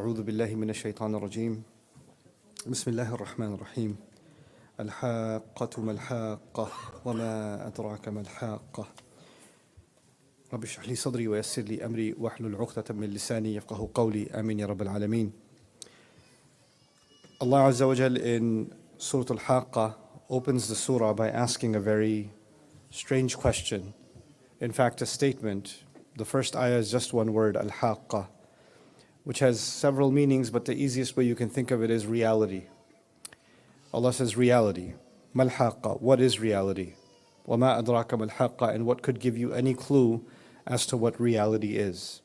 أعوذ بالله من الشيطان الرجيم بسم الله الرحمن الرحيم الحاقة ما الحاقة وما أدراك ما الحاقة رب اشرح لي صدري ويسر لي أمري واحلل عقدة من لساني يفقه قولي آمين يا رب العالمين. Allah Azza wa Jal in Surah Al-Haqqa opens the surah by asking a very strange question. In fact, a statement. The first ayah is just one word, Al-Haqqa, which has several meanings, but the easiest way you can think of it is reality. Allah says reality. Mal haqqa, what is reality? Wa ma adraka mal haqqa, and what could give you any clue as to what reality is?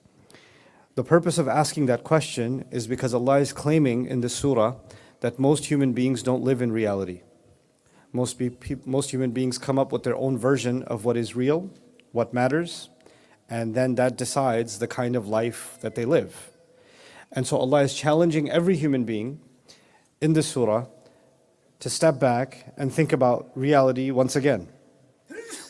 The purpose of asking that question is because Allah is claiming in this surah that most human beings don't live in reality. Most human beings come up with their own version of what is real, what matters, and then that decides the kind of life that they live. And so Allah is challenging every human being in this surah to step back and think about reality once again.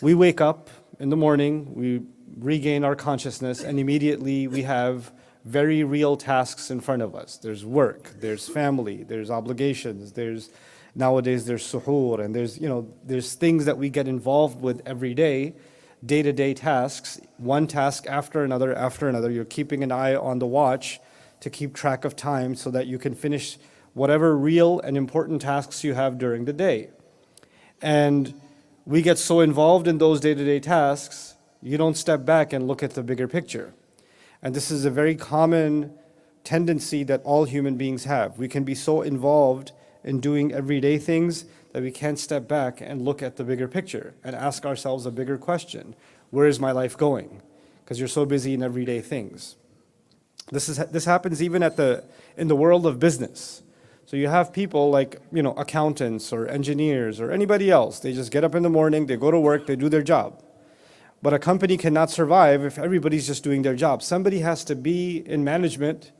We wake up in the morning, we regain our consciousness, and immediately we have very real tasks in front of us. There's work, there's family, there's obligations, nowadays there's suhoor, and there's things that we get involved with every day, day-to-day tasks, one task after another. You're keeping an eye on the watch to keep track of time so that you can finish whatever real and important tasks you have during the day. And we get so involved in those day-to-day tasks, you don't step back and look at the bigger picture. And this is a very common tendency that all human beings have. We can be so involved in doing everyday things that we can't step back and look at the bigger picture and ask ourselves a bigger question. Where is my life going? Because you're so busy in everyday things. This happens even in the world of business. So you have people like, accountants or engineers or anybody else. They just get up in the morning, they go to work, they do their job. But a company cannot survive if everybody's just doing their job. Somebody has to be in management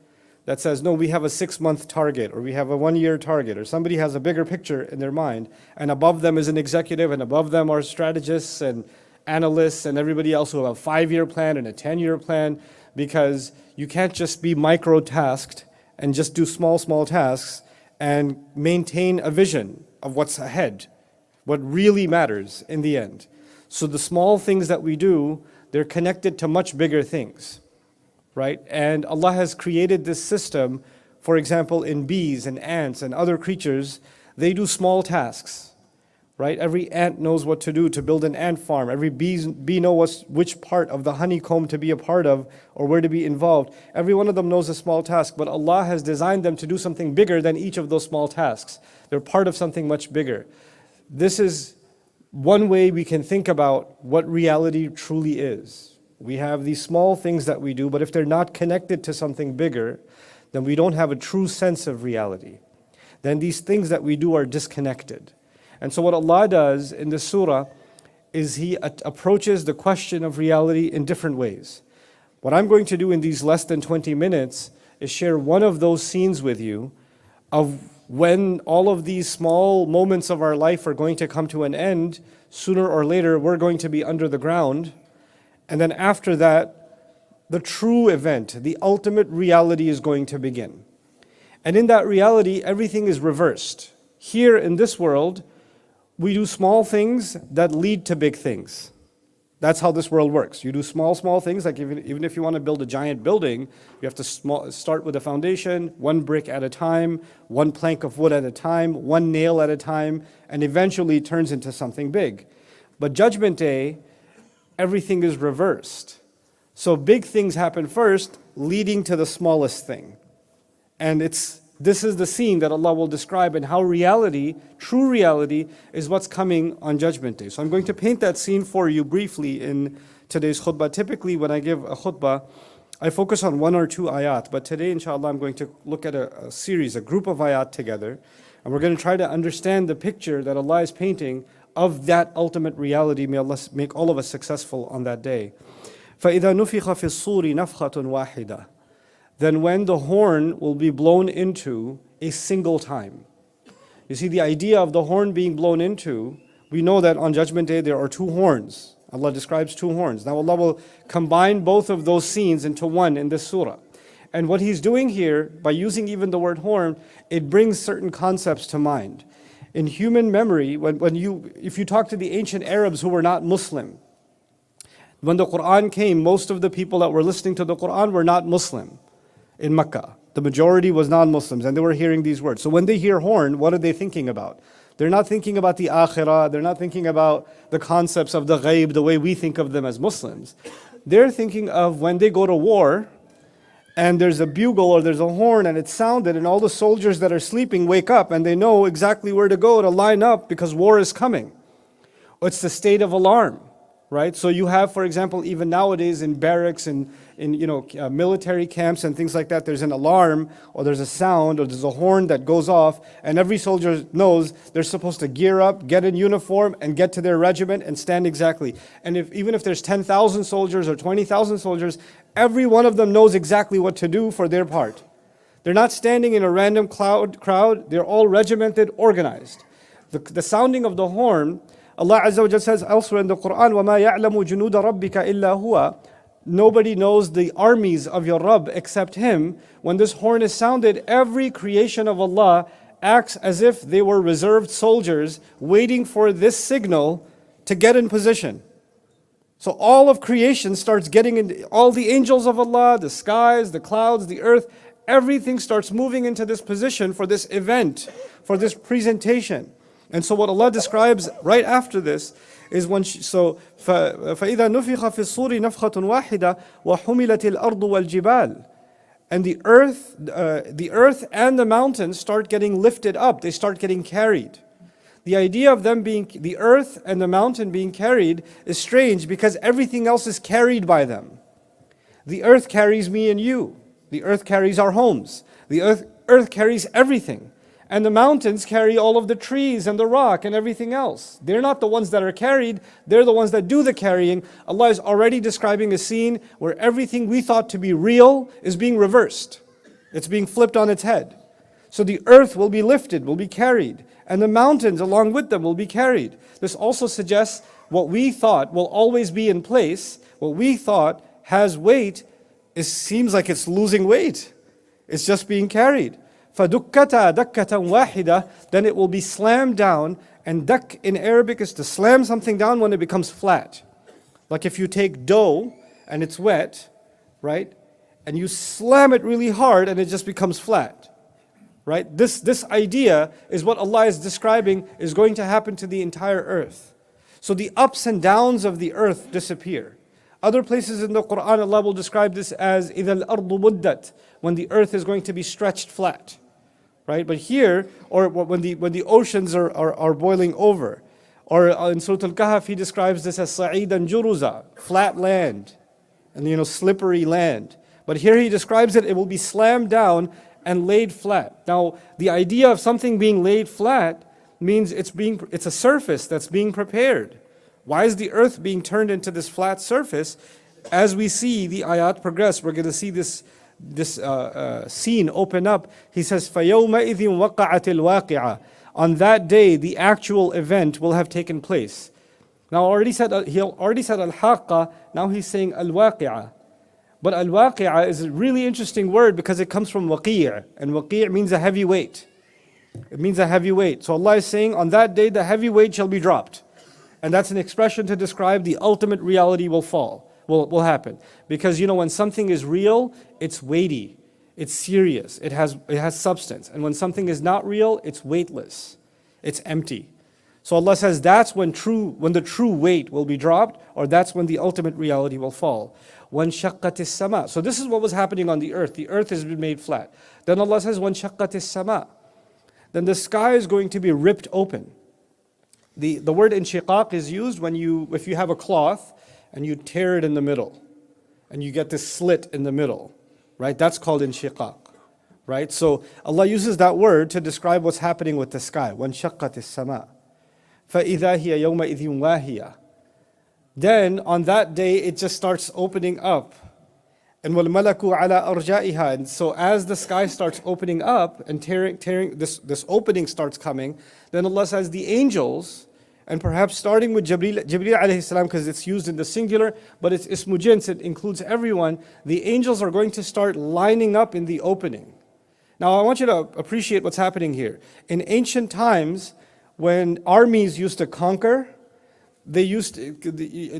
that says, no, we have a 6-month target, or we have a 1-year target, or somebody has a bigger picture in their mind, and above them is an executive, and above them are strategists and analysts and everybody else who have a 5-year plan and a 10-year plan, because you can't just be micro-tasked and just do small tasks and maintain a vision of what's ahead, what really matters in the end. So the small things that we do, they're connected to much bigger things. Right? And Allah has created this system, for example, in bees and ants and other creatures, they do small tasks. Right? Every ant knows what to do to build an ant farm. Every bee knows which part of the honeycomb to be a part of or where to be involved. Every one of them knows a small task, but Allah has designed them to do something bigger than each of those small tasks. They're part of something much bigger. This is one way we can think about what reality truly is. We have these small things that we do, but if they're not connected to something bigger, then we don't have a true sense of reality. Then these things that we do are disconnected. And so what Allah does in this surah is He approaches the question of reality in different ways. What I'm going to do in these less than 20 minutes is share one of those scenes with you of when all of these small moments of our life are going to come to an end. Sooner or later, we're going to be under the ground. And then after that, the true event, the ultimate reality is going to begin. And in that reality, everything is reversed. Here in this world, we do small things that lead to big things. That's how this world works. You do small things, like even if you want to build a giant building, you have to start with a foundation, one brick at a time, one plank of wood at a time, one nail at a time, and eventually it turns into something big. But Judgment Day, everything is reversed. So big things happen first, leading to the smallest thing. And this is the scene that Allah will describe and how reality, true reality, is what's coming on Judgment Day. So I'm going to paint that scene for you briefly in today's khutbah. Typically when I give a khutbah, I focus on 1 or 2 ayat, but today inshallah I'm going to look at a series, a group of ayat together, and we're going to try to understand the picture that Allah is painting of that ultimate reality. May Allah make all of us successful on that day. فَإِذَا نُفِخَ فِي الصُّورِ نَفْخَةٌ وَاحِدَةٌ. Then when the horn will be blown into a single time. You see, the idea of the horn being blown into, we know that on Judgment Day there are 2 horns. Allah describes 2 horns. Now Allah will combine both of those scenes into one in this surah. And what he's doing here, by using even the word horn, it brings certain concepts to mind. In human memory, if you talk to the ancient Arabs who were not Muslim, when the Quran came, most of the people that were listening to the Quran were not Muslim in Mecca. The majority was non-Muslims, and they were hearing these words. So when they hear horn, what are they thinking about? They're not thinking about the akhirah, they're not thinking about the concepts of the ghaib, the way we think of them as Muslims. They're thinking of when they go to war, and there's a bugle or there's a horn and it's sounded, and all the soldiers that are sleeping wake up and they know exactly where to go to line up because war is coming. It's the state of alarm, right? So you have, for example, even nowadays in barracks and in military camps and things like that, there's an alarm or there's a sound or there's a horn that goes off, and every soldier knows they're supposed to gear up, get in uniform, and get to their regiment and stand exactly. And even if there's 10,000 soldiers or 20,000 soldiers, every one of them knows exactly what to do for their part. They're not standing in a random crowd, they're all regimented, organized. The sounding of the horn, Allah Azza wa Jalla says elsewhere in the Quran, وَمَا يَعْلَمُ جُنُودَ رَبِّكَ إِلَّا هُوَ. Nobody knows the armies of your Rabb except Him. When this horn is sounded, every creation of Allah acts as if they were reserved soldiers waiting for this signal to get in position. So all of creation starts getting in, all the angels of Allah, the skies, the clouds, the earth, everything starts moving into this position for this event, for this presentation. And so what Allah describes right after this is فَإِذَا نُفِخَ فِي الصُّورِ نَفْخَةٌ وَاحِدَةٌ وَحُمِلَتِ الْأَرْضُ وَالْجِبَالُ. And the earth and the mountains start getting lifted up, they start getting carried. The idea of them being, the earth and the mountain being carried is strange because everything else is carried by them. The earth carries me and you. The earth carries our homes. The earth carries everything. And the mountains carry all of the trees and the rock and everything else. They're not the ones that are carried, they're the ones that do the carrying. Allah is already describing a scene where everything we thought to be real is being reversed. It's being flipped on its head. So the earth will be lifted, will be carried, and the mountains along with them will be carried. This also suggests what we thought will always be in place, what we thought has weight, seems like it's losing weight. It's just being carried. فَدُكَّتَا دَكَّةً وَاحِدَةً. Then it will be slammed down, and dak in Arabic is to slam something down when it becomes flat. Like if you take dough and it's wet, right? And you slam it really hard and it just becomes flat. Right? This idea is what Allah is describing is going to happen to the entire earth. So the ups and downs of the earth disappear. Other places in the Quran, Allah will describe this as إِذَا الْأَرْضُ مُدَّتْ, when the earth is going to be stretched flat. Right? But here, or when the oceans are boiling over. Or in Surah Al-Kahf, He describes this as صَعِيدًا جُرُزًا, flat land, and slippery land. But here He describes it will be slammed down and laid flat. Now, the idea of something being laid flat means it's a surface that's being prepared. Why is the earth being turned into this flat surface? As we see the ayat progress, we're going to see this scene open up. He says, فَيَوْمَئِذٍ وَقَعَتِ الْوَاقِعَةِ. On that day, the actual event will have taken place. Now, he already said al-haqqa, now he's saying al-waqi'ah. But al-waqi'ah is a really interesting word because it comes from waqi', and waqi' means a heavy weight. It means a heavy weight. So Allah is saying, on that day, the heavy weight shall be dropped. And that's an expression to describe the ultimate reality will happen. Because when something is real, it's weighty, it's serious, it has substance. And when something is not real, it's weightless, it's empty. So Allah says that's when the true weight will be dropped, or that's when the ultimate reality will fall. وَانْشَقَّتِ السَّمَاءُ. So this is what was happening on the earth. The earth has been made flat. Then Allah says, وَانْشَقَّتِ السَّمَاءُ. Then the sky is going to be ripped open. The word inshiqaq is used if you have a cloth and you tear it in the middle, and you get this slit in the middle, right? That's called inshiqaq, right? So Allah uses that word to describe what's happening with the sky. وَانْشَقَّتِ السَّمَاءُ فَإِذَا هِيَ يَوْمَئِذٍ وَاهِيَةٌ. Then on that day it just starts opening up. And وَالْمَلَكُ عَلَىٰ أَرْجَائِهَا. And so as the sky starts opening up and tearing this opening starts coming, then Allah says the angels And perhaps starting with Jibreel alayhi salam, because it's used in the singular, but it's ismu jins, it includes everyone. The angels are going to start lining up in the opening. Now I want you to appreciate what's happening here. In ancient times, when armies used to conquer, the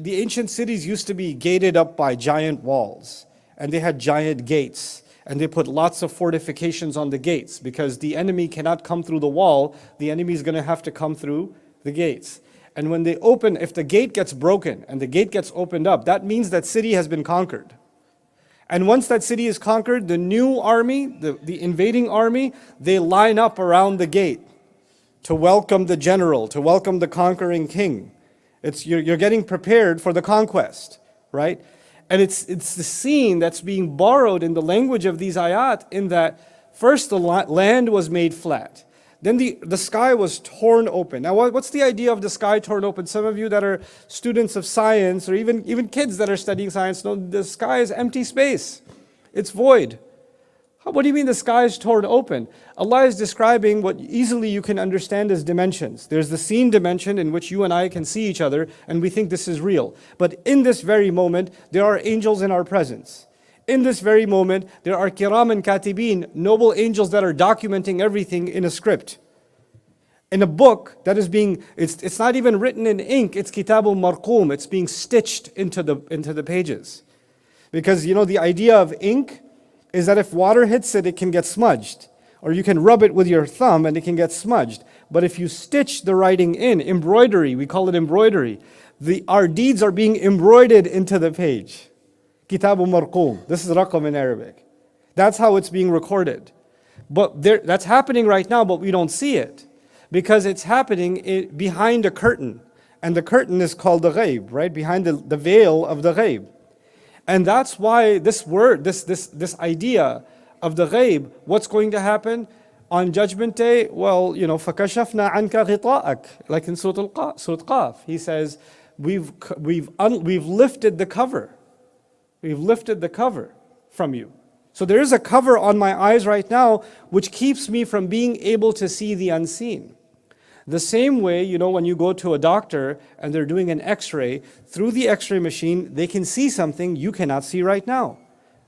ancient cities used to be gated up by giant walls, and they had giant gates, and they put lots of fortifications on the gates, because the enemy cannot come through the wall, the enemy is going to have to come through the gates. And when they open, if the gate gets broken and the gate gets opened up, that means that city has been conquered. And once that city is conquered, the new army, the invading army, they line up around the gate to welcome the general, to welcome the conquering king. You're getting prepared for the conquest, right? And it's the scene that's being borrowed in the language of these ayat, in that first the land was made flat. Then the sky was torn open. Now what's the idea of the sky torn open? Some of you that are students of science, or even kids that are studying science, know the sky is empty space. It's void. What do you mean the sky is torn open? Allah is describing what easily you can understand as dimensions. There's the seen dimension in which you and I can see each other and we think this is real. But in this very moment, there are angels in our presence. In this very moment, there are kiram and katibin, noble angels that are documenting everything in a script. In a book that is it's not even written in ink, it's kitabul marqum, it's being stitched into the pages. Because the idea of ink is that if water hits it, it can get smudged. Or you can rub it with your thumb and it can get smudged. But if you stitch the writing in, embroidery, we call it embroidery, our deeds are being embroidered into the page. Kitabul marqum. This is raqam in Arabic. That's how it's being recorded. But that's happening right now, but we don't see it. Because it's happening behind a curtain. And the curtain is called the ghaib, right? Behind the veil of the ghaib. And that's why this word, this idea of the ghaib, what's going to happen on Judgment Day? Well, فَكَشَفْنَا عَنْكَ غِطَاءَكَ, like in Surah Qaf. He says, we've lifted the cover. We've lifted the cover from you. So there is a cover on my eyes right now, which keeps me from being able to see the unseen. The same way, when you go to a doctor and they're doing an x-ray, through the x-ray machine, they can see something you cannot see right now.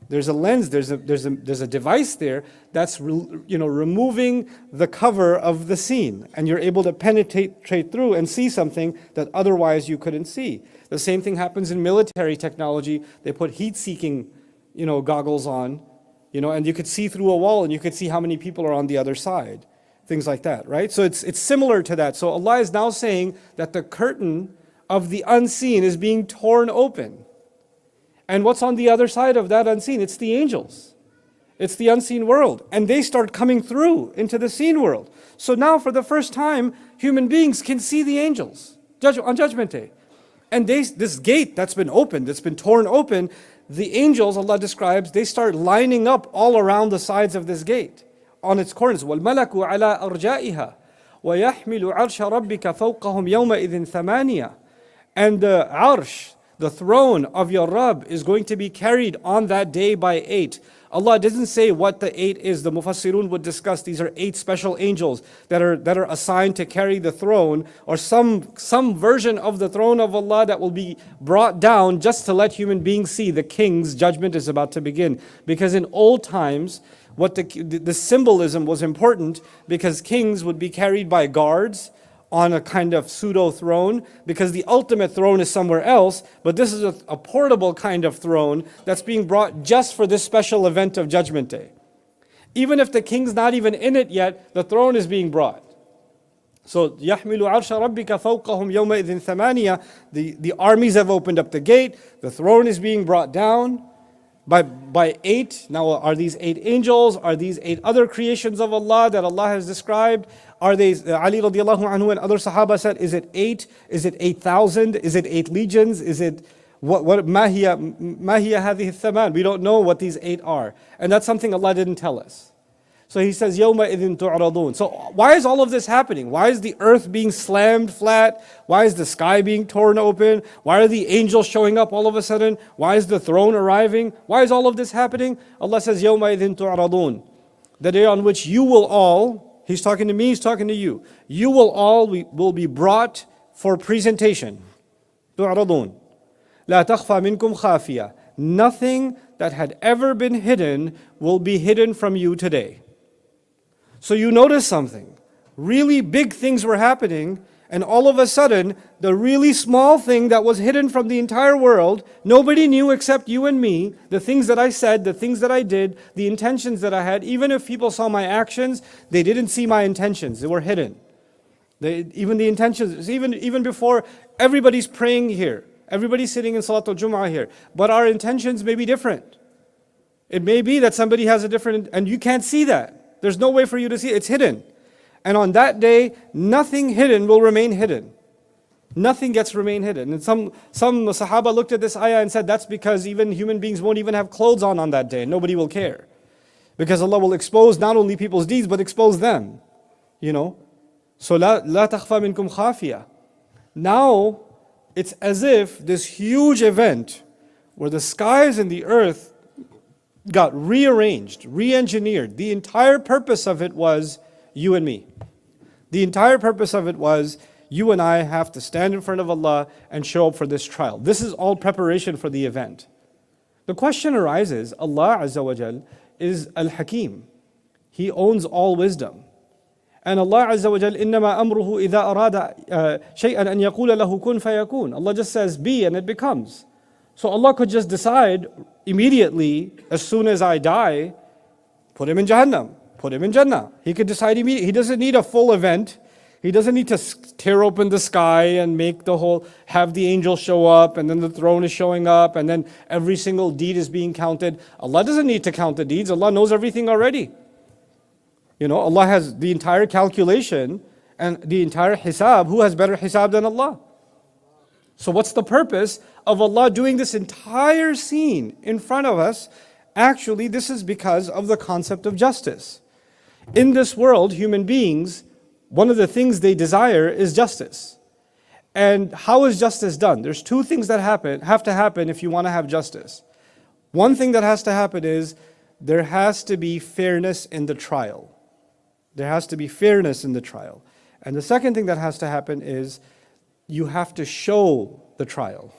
There's a lens, there's a device there that's removing the cover of the scene, and you're able to penetrate through and see something that otherwise you couldn't see. The same thing happens in military technology. They put heat-seeking, goggles on, and you could see through a wall and you could see how many people are on the other side. Things like that, right? So it's similar to that. So Allah is now saying that the curtain of the unseen is being torn open. And what's on the other side of that unseen? It's the angels. It's the unseen world. And they start coming through into the seen world. So now for the first time, human beings can see the angels on Judgment Day. And this gate that's been opened, that's been torn open, the angels, Allah describes, they start lining up all around the sides of this gate on its corners. وَالْمَلَكُ عَلَىٰ أَرْجَائِهَا وَيَحْمِلُ عَرْشَ رَبِّكَ فَوْقَهُمْ يَوْمَئِذٍ ثَمَانِيَةً. And the arsh, the throne of your Rabb, is going to be carried on that day by 8. Allah doesn't say what the 8 is. The Mufassirun would discuss these are 8 special angels that are assigned to carry the throne, or some version of the throne of Allah that will be brought down just to let human beings see the king's judgment is about to begin. Because in old times, what the symbolism was important, because kings would be carried by guards on a kind of pseudo throne, because the ultimate throne is somewhere else, but this is a portable kind of throne that's being brought just for this special event of Judgment Day. Even if the king's not even in it yet, the throne is being brought. So يَحْمِلُ عَرْشَ رَبِّكَ فَوْقَهُمْ يَوْمَئِذٍ ثَمَانِيَةً. The armies have opened up the gate, the throne is being brought down by 8. Now, are these 8 angels? Are these 8 other creations of Allah that Allah has described? Are they, Ali radiallahu anhu and other Sahaba said, is it 8? Is it 8,000? Is it 8 legions? Is it, ما هي هذه الثمان? We don't know what these 8 are. And that's something Allah didn't tell us. So he says, يَوْمَئِذٍ تُعْرَضُونَ. So why is all of this happening? Why is the earth being slammed flat? Why is the sky being torn open? Why are the angels showing up all of a sudden? Why is the throne arriving? Why is all of this happening? Allah says, يَوْمَئِذٍ تُعْرَضُونَ. The day on which you will all, He's talking to me, He's talking to you. You will all will be brought for presentation. تُعْرَضُونَ لَا تَخْفَى مِنْكُمْ خَافِيَةٌ. Nothing that had ever been hidden will be hidden from you today. So you notice something. Really big things were happening, and all of a sudden, the really small thing that was hidden from the entire world, nobody knew except you and me, the things that I said, the things that I did, the intentions that I had. Even if people saw my actions, they didn't see my intentions. They were hidden. Even the intentions, even before everybody's praying here, everybody's sitting in Salatul Jum'ah here, but our intentions may be different. It may be that somebody has a different, and you can't see that. There's no way for you to see it. It's hidden. And on that day, nothing hidden will remain hidden. Nothing gets remain hidden. And some Sahaba looked at this ayah and said, that's because even human beings won't even have clothes on that day. Nobody will care. Because Allah will expose not only people's deeds, but expose them. You know? So, لا تخفى منكم خافية. Now, it's as if this huge event where the skies and the earth got rearranged, re-engineered. The entire purpose of it was you and me. The entire purpose of it was you and I have to stand in front of Allah and show up for this trial. This is all preparation for the event. The question arises, Allah Azza wa Jal is Al-Hakim. He owns all wisdom. And Allah Azza wa Jal, إِنَّمَا أَمْرُهُ إِذَا أَرَادَ شَيْئًا أَن يَقُولَ لَهُ كُن فَيَكُونَ. Allah just says be and it becomes. So Allah could just decide immediately, as soon as I die, put him in Jahannam, put him in Jannah. He could decide immediately. He doesn't need a full event. He doesn't need to tear open the sky and make the whole, have the angel show up, and then the throne is showing up, and then every single deed is being counted. Allah doesn't need to count the deeds. Allah knows everything already. You know, Allah has the entire calculation and the entire hisab. Who has better hisab than Allah? So what's the purpose of Allah doing this entire scene in front of us? Actually, this is because of the concept of justice. In this world, human beings, one of the things they desire is justice. And how is justice done? There's two things that have to happen if you want to have justice. One thing that has to happen is there has to be fairness in the trial. There has to be fairness in the trial. And the second thing that has to happen is you have to show the trial.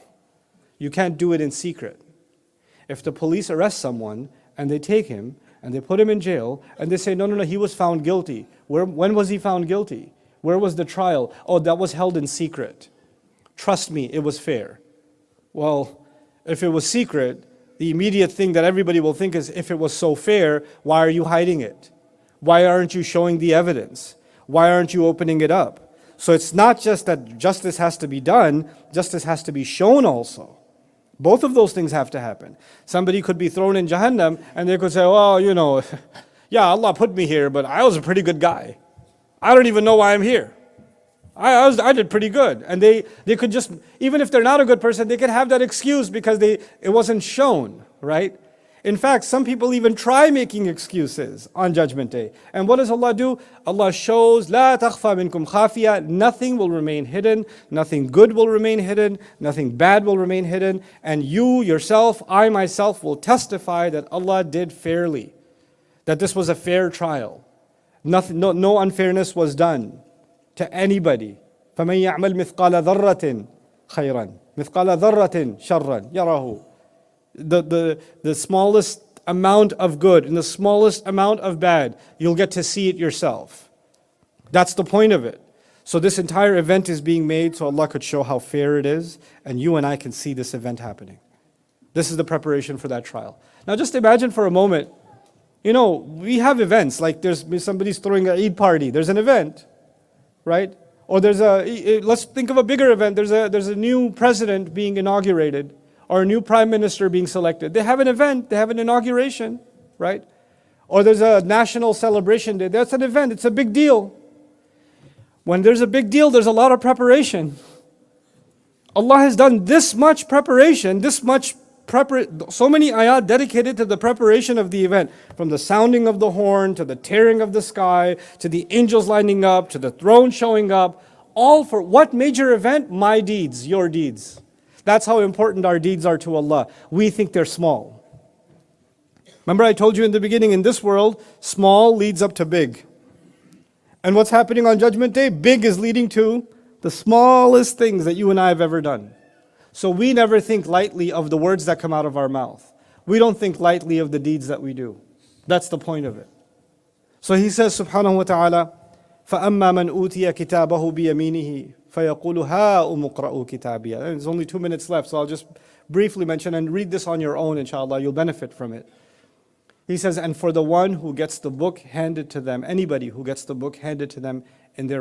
You can't do it in secret. If the police arrest someone and they take him and they put him in jail and they say, no, he was found guilty. When was he found guilty? Where was the trial? Oh, that was held in secret. Trust me, it was fair. Well, if it was secret, the immediate thing that everybody will think is, if it was so fair, why are you hiding it? Why aren't you showing the evidence? Why aren't you opening it up? So it's not just that justice has to be done, justice has to be shown also. Both of those things have to happen. Somebody could be thrown in Jahannam and they could say, oh, yeah, Allah put me here, but I was a pretty good guy. I don't even know why I'm here. I did pretty good. And they could just, even if they're not a good person, they could have that excuse because it wasn't shown, right? In fact, some people even try making excuses on Judgment Day. And what does Allah do? Allah shows, لا تخفى منكم خافية. Nothing will remain hidden. Nothing good will remain hidden. Nothing bad will remain hidden. And you yourself, I myself will testify that Allah did fairly. That this was a fair trial. No unfairness was done to anybody. فَمَنْ يَعْمَلْ مِثْقَالَ ذَرَّةٍ خَيْرًا مِثْقَالَ ذَرَّةٍ شَرًّا يَرَهُ. The smallest amount of good and the smallest amount of bad, you'll get to see it yourself. That's the point of it. So this entire event is being made so Allah could show how fair it is, and you and I can see this event happening. This is the preparation for that trial. Now just imagine for a moment, we have events, like somebody's throwing an Eid party, there's an event, right? Or let's think of a bigger event, there's a new president being inaugurated, or a new prime minister being selected. They have an event, they have an inauguration, right? Or there's a national celebration day. That's an event, it's a big deal. When there's a big deal, there's a lot of preparation. Allah has done this much preparation, so many ayat dedicated to the preparation of the event. From the sounding of the horn, to the tearing of the sky, to the angels lining up, to the throne showing up. All for what major event? My deeds, your deeds. That's how important our deeds are to Allah. We think they're small. Remember I told you in the beginning, in this world, small leads up to big. And what's happening on Judgment Day? Big is leading to The smallest things that you and I have ever done. So we never think lightly of the words that come out of our mouth. We don't think lightly of the deeds that we do. That's the point of it. So he says, subhanahu wa ta'ala, فَأَمَّا مَنْ أُوتِيَ كِتَابَهُ بِيَمِينِهِ فَيَقُولُ هَا أُمُقْرَأُوا كِتَابِيَ. And there's only 2 minutes left, so I'll just briefly mention and read this on your own, inshallah. You'll benefit from it. He says, and for the one who gets the book handed to them, anybody who gets the book handed to them in their